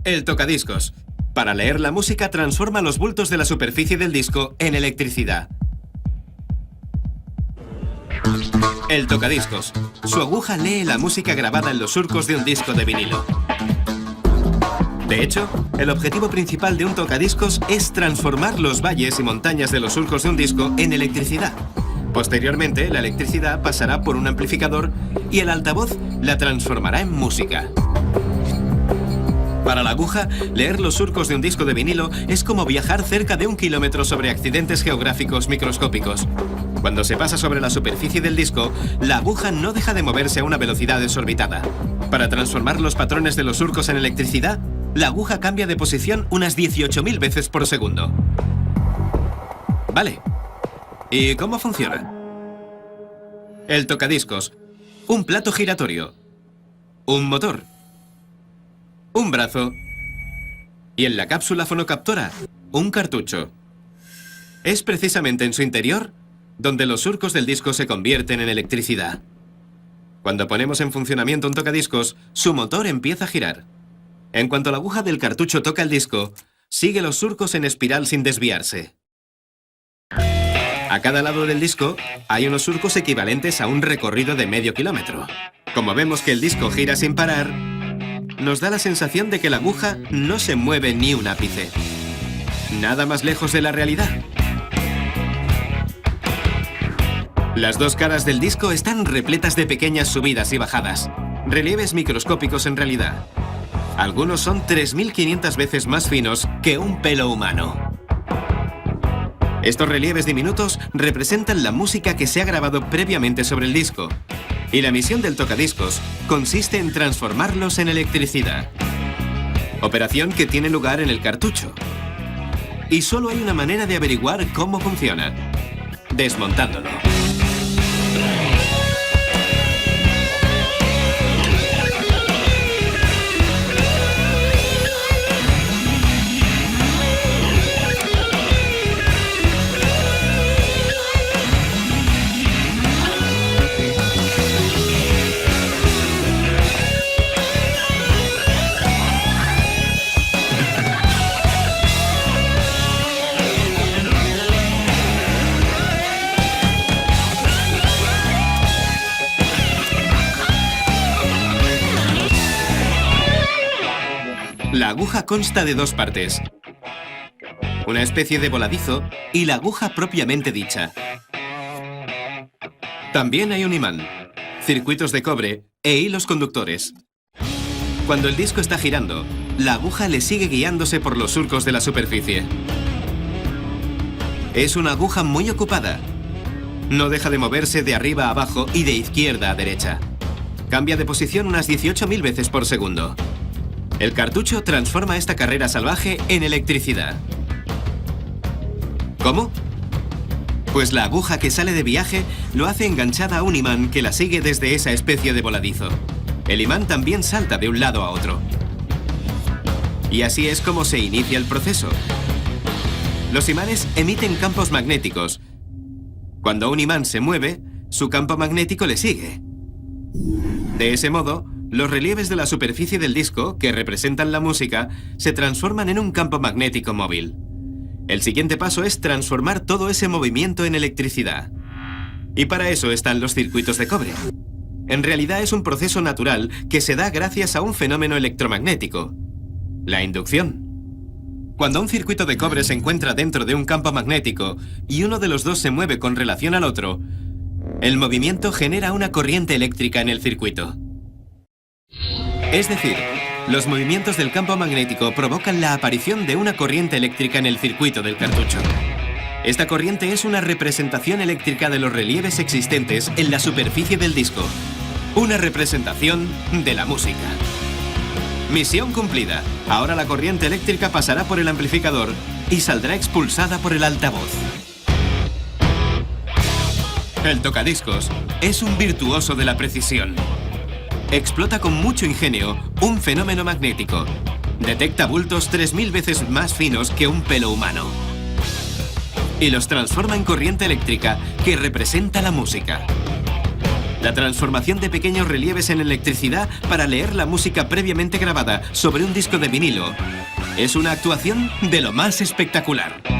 El tocadiscos. Para leer la música transforma los bultos de la superficie del disco en electricidad. El tocadiscos. Su aguja lee la música grabada en los surcos de un disco de vinilo. De hecho, el objetivo principal de un tocadiscos es transformar los valles y montañas de los surcos de un disco en electricidad. Posteriormente, la electricidad pasará por un amplificador y el altavoz la transformará en música. Para la aguja, leer los surcos de un disco de vinilo es como viajar cerca de 1 kilómetro sobre accidentes geográficos microscópicos. Cuando se pasa sobre la superficie del disco, la aguja no deja de moverse a una velocidad desorbitada. Para transformar los patrones de los surcos en electricidad, la aguja cambia de posición unas 18.000 veces por segundo. Vale. ¿Y cómo funciona? El tocadiscos. Un plato giratorio. Un motor. Un brazo. Y en la cápsula fonocaptora, un cartucho. Es precisamente en su interior donde los surcos del disco se convierten en electricidad. Cuando ponemos en funcionamiento un tocadiscos, su motor empieza a girar. En cuanto la aguja del cartucho toca el disco, sigue los surcos en espiral sin desviarse. A cada lado del disco hay unos surcos equivalentes a un recorrido de medio kilómetro. Como vemos que el disco gira sin parar, nos da la sensación de que la aguja no se mueve ni un ápice. Nada más lejos de la realidad. Las dos caras del disco están repletas de pequeñas subidas y bajadas, relieves microscópicos en realidad. Algunos son 3.500 veces más finos que un pelo humano. Estos relieves diminutos representan la música que se ha grabado previamente sobre el disco, y la misión del tocadiscos consiste en transformarlos en electricidad. Operación que tiene lugar en el cartucho. Y solo hay una manera de averiguar cómo funciona: desmontándolo. La aguja consta de dos partes: una especie de voladizo y la aguja propiamente dicha. También hay un imán, circuitos de cobre e hilos conductores. Cuando el disco está girando, la aguja le sigue guiándose por los surcos de la superficie. Es una aguja muy ocupada. No deja de moverse de arriba a abajo y de izquierda a derecha. Cambia de posición unas 18.000 veces por segundo. El cartucho transforma esta carrera salvaje en electricidad. ¿Cómo? Pues la aguja que sale de viaje lo hace enganchada a un imán que la sigue desde esa especie de voladizo. El imán también salta de un lado a otro. Y así es como se inicia el proceso. Los imanes emiten campos magnéticos. Cuando un imán se mueve, su campo magnético le sigue. De ese modo, los relieves de la superficie del disco, que representan la música, se transforman en un campo magnético móvil. El siguiente paso es transformar todo ese movimiento en electricidad. Y para eso están los circuitos de cobre. En realidad es un proceso natural que se da gracias a un fenómeno electromagnético: la inducción. Cuando un circuito de cobre se encuentra dentro de un campo magnético y uno de los dos se mueve con relación al otro, el movimiento genera una corriente eléctrica en el circuito. Es decir, los movimientos del campo magnético provocan la aparición de una corriente eléctrica en el circuito del cartucho. Esta corriente es una representación eléctrica de los relieves existentes en la superficie del disco. Una representación de la música. Misión cumplida. Ahora la corriente eléctrica pasará por el amplificador y saldrá expulsada por el altavoz. El tocadiscos es un virtuoso de la precisión. Explota con mucho ingenio un fenómeno magnético. Detecta bultos 3.000 veces más finos que un pelo humano. Y los transforma en corriente eléctrica que representa la música. La transformación de pequeños relieves en electricidad para leer la música previamente grabada sobre un disco de vinilo es una actuación de lo más espectacular.